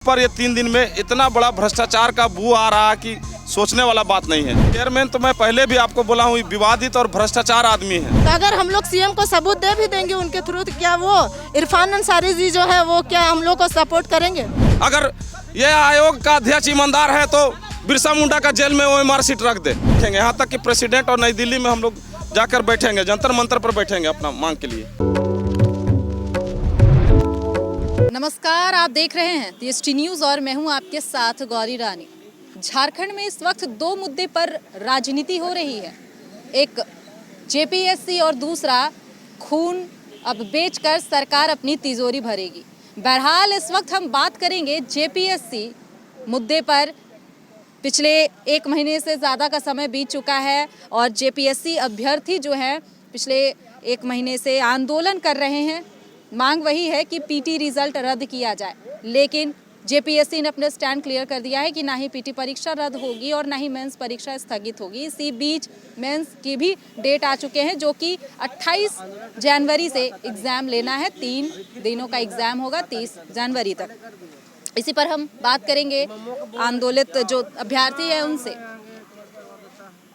पर ये 3 दिन में इतना बड़ा भ्रष्टाचार का बू आ रहा कि सोचने वाला बात नहीं है। चेयरमैन तो मैं पहले भी आपको बोला हूँ विवादित और भ्रष्टाचार आदमी है। तो अगर हम लोग सीएम को सबूत दे भी देंगे उनके थ्रू, तो क्या वो इरफान अंसारी जी जो है वो क्या हम लोग को सपोर्ट करेंगे? अगर ये आयोग का अध्यक्ष ईमानदार है तो बिरसा मुंडा का जेल में OMR सीट रख दे। यहाँ तक कि प्रेसिडेंट और नई दिल्ली में हम लोग जाकर बैठेंगे, जंतर मंतर पर बैठेंगे अपना मांग के लिए। नमस्कार, आप देख रहे हैं TST न्यूज़ और मैं हूं आपके साथ गौरी रानी। झारखंड में इस वक्त 2 मुद्दे पर राजनीति हो रही है। एक JPSC और दूसरा खून अब बेचकर सरकार अपनी तिजोरी भरेगी। बहरहाल इस वक्त हम बात करेंगे JPSC मुद्दे पर। पिछले 1 महीने से ज़्यादा का समय बीत चुका है और JPSC अभ्यर्थी जो हैं पिछले 1 महीने से आंदोलन कर रहे हैं। मांग वही है कि PT रिजल्ट रद्द किया जाए, लेकिन JPSC ने अपने स्टैंड क्लियर कर दिया है कि ना ही PT परीक्षा रद्द होगी और ना ही मेंस परीक्षा स्थगित होगी। इसी बीच मेंस की भी डेट आ चुके हैं जो कि 28 जनवरी से एग्ज़ाम लेना है। 3 दिनों का एग्ज़ाम होगा 30 जनवरी तक। इसी पर हम बात करेंगे आंदोलित जो अभ्यर्थी है उनसे।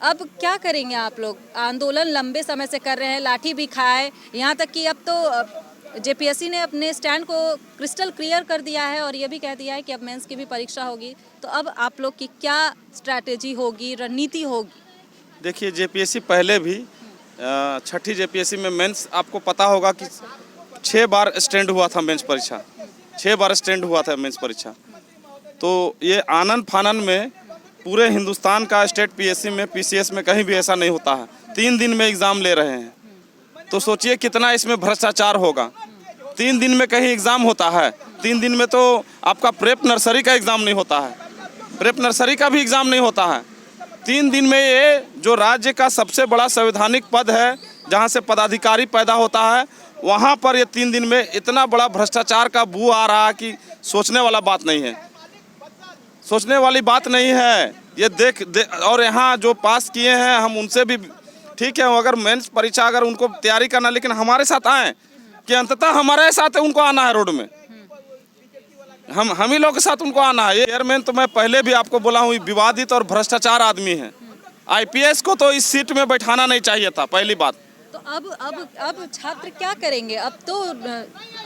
अब क्या करेंगे आप लोग? आंदोलन लंबे समय से कर रहे हैं, लाठी भी खाए, यहाँ तक कि अब तो JPSC ने अपने स्टैंड को क्रिस्टल क्लियर कर दिया है और ये भी कह दिया है कि अब मेंस की भी परीक्षा होगी। तो अब आप लोग की क्या स्ट्रैटेजी होगी, रणनीति होगी? देखिए, JPSC पहले भी 6ठी JPSC में मेंस आपको पता होगा कि 6 बार स्टैंड हुआ था मेंस परीक्षा, 6 बार स्टैंड हुआ था मेंस परीक्षा। तो ये आनन फानन में पूरे हिंदुस्तान का स्टेट PSC में PCS में कहीं भी ऐसा नहीं होता है। 3 दिन में एग्ज़ाम ले रहे हैं, तो सोचिए कितना इसमें भ्रष्टाचार होगा। 3 दिन में कहीं एग्ज़ाम होता है? 3 दिन में तो आपका प्रेप नर्सरी का एग्ज़ाम नहीं होता है, प्रेप नर्सरी का भी एग्ज़ाम नहीं होता है। 3 दिन में ये जो राज्य का सबसे बड़ा संवैधानिक पद है, जहाँ से पदाधिकारी पैदा होता है, वहाँ पर ये 3 दिन में इतना बड़ा भ्रष्टाचार का बू आ रहा कि सोचने वाला बात नहीं है, सोचने वाली बात नहीं है। ये देख और यहाँ जो पास किए हैं हम उनसे भी ठीक है, अगर मेंस परीक्षा अगर उनको तैयारी करना, लेकिन हमारे साथ आए कि अंततः हमारे साथ उनको आना है रोड में, हम ही लोग के साथ उनको आना है। ये चेयरमैन तो मैं पहले भी आपको बोला हूँ विवादित और भ्रष्टाचार आदमी है। IPS को तो इस सीट में बैठाना नहीं चाहिए था, पहली बात। तो अब छात्र क्या करेंगे? अब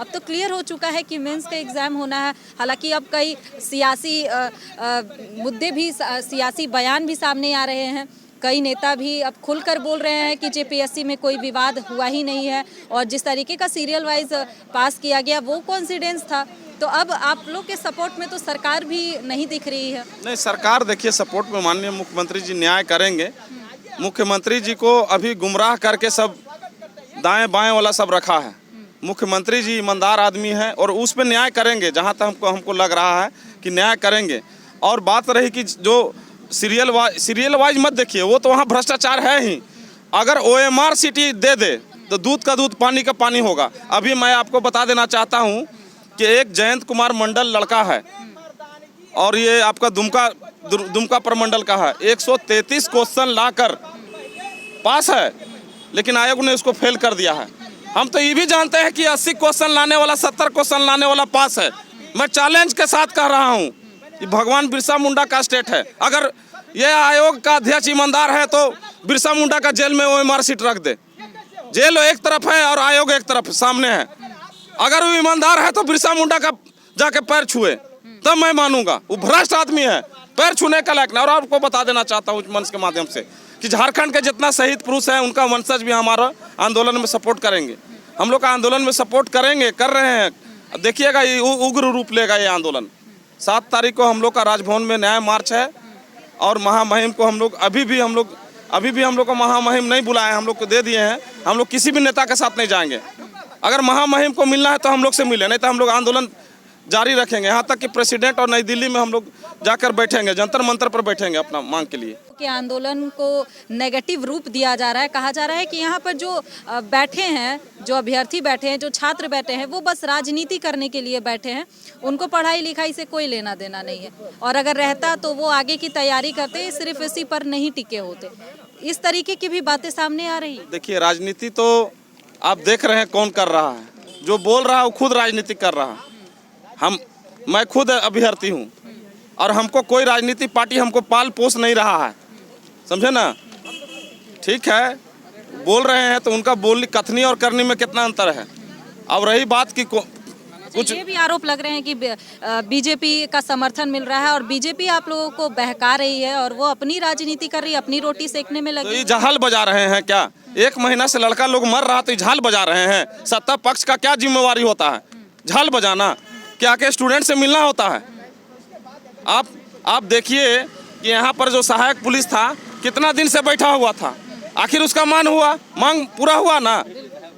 तो क्लियर हो चुका है कि मेंस का एग्ज़ाम होना है। हालांकि अब कई सियासी मुद्दे भी, सियासी बयान भी सामने आ रहे हैं। कई नेता भी अब खुलकर बोल रहे हैं कि JPSC में कोई विवाद हुआ ही नहीं है और जिस तरीके का सीरियल वाइज पास किया गया वो कॉन्फिडेंस था। तो अब आप लोग के सपोर्ट में तो सरकार भी नहीं दिख रही है। नहीं, सरकार देखिए सपोर्ट में माननीय मुख्यमंत्री जी न्याय करेंगे। मुख्यमंत्री जी को अभी गुमराह करके सब दाएं बाएं वाला सब रखा है। मुख्यमंत्री जी ईमानदार आदमी है और उस पर न्याय करेंगे, जहाँ तक हमको लग रहा है कि न्याय करेंगे। और बात रही कि जो सीरियल वाइज मत देखिए, वो तो वहाँ भ्रष्टाचार है ही। अगर OMR सीट दे दे तो दूध का दूध पानी का पानी होगा। अभी मैं आपको बता देना चाहता हूँ कि एक जयंत कुमार मंडल लड़का है और ये आपका दुमका प्रमंडल का है, 133 क्वेश्चन लाकर पास है, लेकिन आयोग ने उसको फेल कर दिया है। हम तो ये भी जानते हैं कि 80 क्वेश्चन लाने वाला, 70 क्वेश्चन लाने वाला पास है। मैं चैलेंज के साथ कह रहा हूँ, भगवान बिरसा मुंडा का स्टेट है। अगर ये आयोग का अध्यक्ष ईमानदार है तो बिरसा मुंडा का जेल में OMR सीट रख दे। जेल एक तरफ है और आयोग एक तरफ सामने है। अगर वो ईमानदार है तो बिरसा मुंडा का जाके पैर छुए, तब मैं मानूंगा। वो भ्रष्ट आदमी है, पैर छूने का लायक नहीं। और आपको बता देना चाहता हूँ मंच के माध्यम से कि झारखंड के जितना शहीद पुरुष है उनका वंशज भी हमारा आंदोलन में सपोर्ट करेंगे। हम लोग का आंदोलन में सपोर्ट करेंगे, कर रहे हैं। देखिएगा ये उग्र रूप लेगा ये आंदोलन। 7 तारीख को हम लोग का राजभवन में न्याय मार्च है और महामहिम को हम लोग अभी भी हम लोग को महामहिम नहीं बुलाए, हम लोग को दे दिए हैं। हम लोग किसी भी नेता के साथ नहीं जाएंगे। अगर महामहिम को मिलना है तो हम लोग से मिले, नहीं तो हम लोग आंदोलन जारी रखेंगे। यहाँ तक कि प्रेसिडेंट और नई दिल्ली में हम लोग जाकर बैठेंगे, जंतर मंतर पर बैठेंगे अपना मांग के लिए। कि आंदोलन को नेगेटिव रूप दिया जा रहा है। कहा जा रहा है कि यहाँ पर जो बैठे हैं, जो अभ्यर्थी बैठे हैं, जो छात्र बैठे हैं, वो बस राजनीति करने के लिए बैठे हैं। उनको पढ़ाई लिखाई से कोई लेना देना नहीं है और अगर रहता तो वो आगे की तैयारी करते, सिर्फ इसी पर नहीं टिके होते। इस तरीके की भी बातें सामने आ रही। देखिए, राजनीति तो आप देख रहे हैं कौन कर रहा है। जो बोल रहा है वो खुद राजनीति कर रहा है। मैं खुद अभ्यर्थी हूँ और हमको कोई राजनीतिक पार्टी हमको पाल पोस नहीं रहा है, समझे ना। ठीक है, बोल रहे हैं तो उनका बोलनी कथनी और करनी में कितना अंतर है। अब रही बात की कुछ ये भी आरोप लग रहे हैं कि बीजेपी का समर्थन मिल रहा है और बीजेपी आप लोगों को बहका रही है और वो अपनी राजनीति कर रही है, अपनी रोटी सेकने में तो लगी। ये झाल बजा रहे हैं क्या? 1 महीना से लड़का लोग मर रहा तो ये झाल बजा रहे हैं। सत्ता पक्ष का क्या जिम्मेवारी होता है? झाल बजाना? क्या के स्टूडेंट से मिलना होता है? आप देखिए कि यहाँ पर जो सहायक पुलिस था कितना दिन से बैठा हुआ था, आखिर उसका मांग पूरा हुआ ना।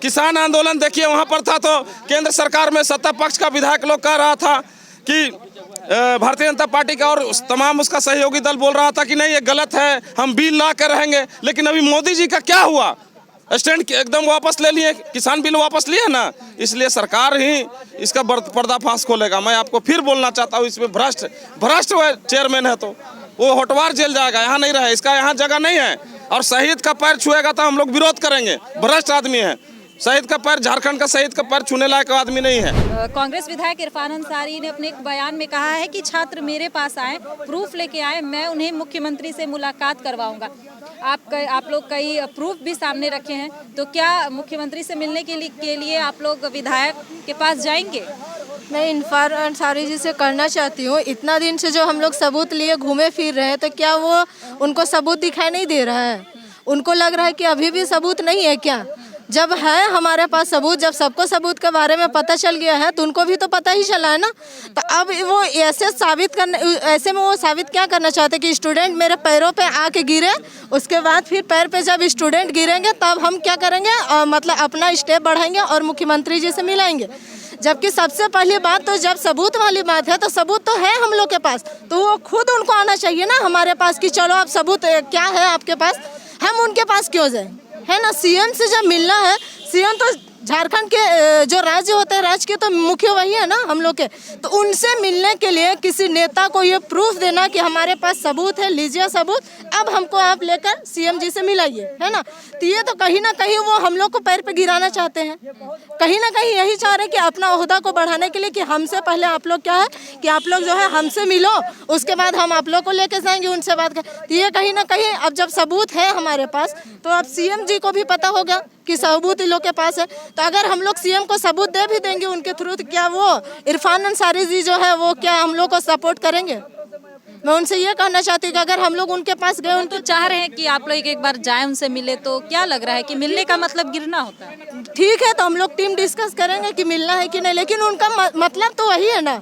किसान आंदोलन देखिए वहाँ पर था तो केंद्र सरकार में सत्ता पक्ष का विधायक लोग कह रहा था कि भारतीय जनता पार्टी का और तमाम उसका सहयोगी दल बोल रहा था कि नहीं ये गलत है, हम बिल ला कर रहेंगे। लेकिन अभी मोदी जी का क्या हुआ? स्टैंड एकदम वापस ले लिए, किसान बिल वापस लिए ना। इसलिए सरकार ही इसका पर्दाफाश खोलेगा। मैं आपको फिर बोलना चाहता हूँ, इसमें भ्रष्ट चेयरमैन है तो वो होटवार जेल जाएगा, यहाँ नहीं रहे, इसका यहाँ जगह नहीं है। और शहीद का पैर छुएगा तो हम लोग विरोध करेंगे। भ्रष्ट आदमी है, शहीद का पैर, झारखंड का शहीद का पैर छूने लायक आदमी नहीं है। कांग्रेस विधायक इरफान अंसारी ने अपने एक बयान में कहा है कि छात्र मेरे पास आए, प्रूफ लेके आए, मैं उन्हें मुख्यमंत्री से मुलाकात करवाऊंगा। आप लोग कई प्रूफ भी सामने रखे हैं, तो क्या मुख्यमंत्री से मिलने के लिए आप लोग विधायक के पास जाएंगे? मैं इरफान अंसारी जी से करना चाहती हूँ, इतना दिन से जो हम लोग सबूत लिए घूमे फिर रहे हैं, तो क्या वो उनको सबूत दिखाई नहीं दे रहा है? उनको लग रहा है कि अभी भी सबूत नहीं है क्या? जब है हमारे पास सबूत, जब सबको सबूत के बारे में पता चल गया है तो उनको भी तो पता ही चला है ना। तो अब वो ऐसे में वो साबित क्या करना चाहते कि स्टूडेंट मेरे पैरों पे आके गिरे, उसके बाद फिर पैर पे जब स्टूडेंट गिरेंगे तब हम क्या करेंगे, मतलब अपना स्टेप बढ़ाएंगे और मुख्यमंत्री जी से मिलाएंगे। जबकि सबसे पहली बात तो जब सबूत वाली बात है तो सबूत तो है हम लोग के पास, तो वो खुद उनको आना चाहिए ना हमारे पास कि चलो आप सबूत क्या है आपके पास, हम उनके पास क्यों जाएं, है ना। सीएम से जब मिलना है, सीएम तो झारखंड के जो राज्य होते हैं, राज्य के तो मुख्य वही है ना हम लोग के, तो उनसे मिलने के लिए किसी नेता को ये प्रूफ देना कि हमारे पास सबूत है, लीजिए सबूत, अब हमको आप लेकर सीएम जी से मिलाइए, है ना। तो ये तो कहीं ना कहीं वो हम लोग को पैर पे गिराना चाहते हैं, कहीं ना कहीं यही चाह रहे हैं कि अपना ओहदा को बढ़ाने के लिए कि हमसे पहले आप लोग क्या है कि आप लोग जो है हमसे मिलो, उसके बाद हम आप लोग को लेके जाएंगे, उनसे बात कर। तो ये कहीं ना कहीं अब जब सबूत है हमारे पास तो अब सीएम जी को भी पता होगा कि सबूत इन लोग के पास है। तो अगर हम लोग सीएम को सबूत दे भी देंगे उनके थ्रू, तो क्या वो इरफान अंसारी जी जो है वो क्या हम लोग को सपोर्ट करेंगे? मैं उनसे ये कहना चाहती हूँ कि अगर हम लोग उनके पास गए, उनको चाह रहे हैं कि आप लोग एक बार जाएं उनसे मिले, तो क्या लग रहा है कि मिलने का मतलब गिरना होता है? ठीक है, तो हम लोग टीम डिस्कस करेंगे कि मिलना है कि नहीं, लेकिन उनका मतलब तो वही है ना।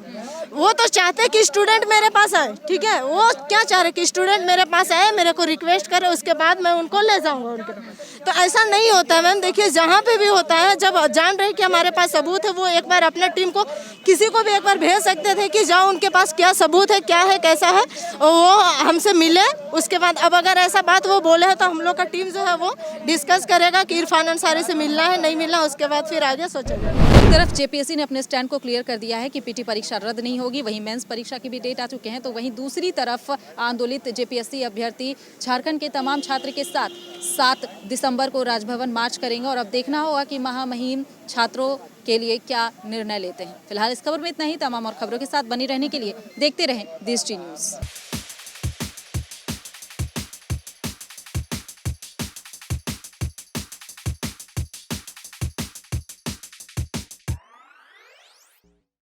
वो तो चाहते कि स्टूडेंट मेरे पास आए, ठीक है, वो क्या चाह रहे कि स्टूडेंट मेरे पास आए, मेरे को रिक्वेस्ट करे, उसके बाद मैं उनको ले जाऊंगा उनके पास। तो ऐसा नहीं होता है मैम। देखिए जहाँ पे भी होता है, जब जान रहे कि हमारे पास सबूत है, वो एक बार अपने टीम को किसी को भी एक बार भेज सकते थे कि जाओ उनके पास क्या सबूत है, क्या है, कैसा है, और वो हमसे मिले। उसके बाद अब अगर ऐसा बात वो बोले है तो हम लोग का टीम जो है वो डिस्कस करेगा कि इरफान अंसारी से मिलना है नहीं मिलना, उसके बाद फिर आगे सोचेंगे। एक तरफ जेपीएससी ने अपने स्टैंड को क्लियर कर दिया है कि पीटी परीक्षा रद्द नहीं होगी, वहीं मेंस परीक्षा की भी डेट आ चुके हैं, तो वहीं दूसरी तरफ आंदोलित जेपीएससी अभ्यर्थी झारखंड के तमाम छात्र के साथ 7 दिसंबर को राजभवन मार्च करेंगे और अब देखना होगा कि महामहिम छात्रों के लिए क्या निर्णय लेते हैं। फिलहाल इस खबर में इतना ही। तमाम और खबरों के साथ बनी रहने के लिए देखते रहें दृष्टि न्यूज़।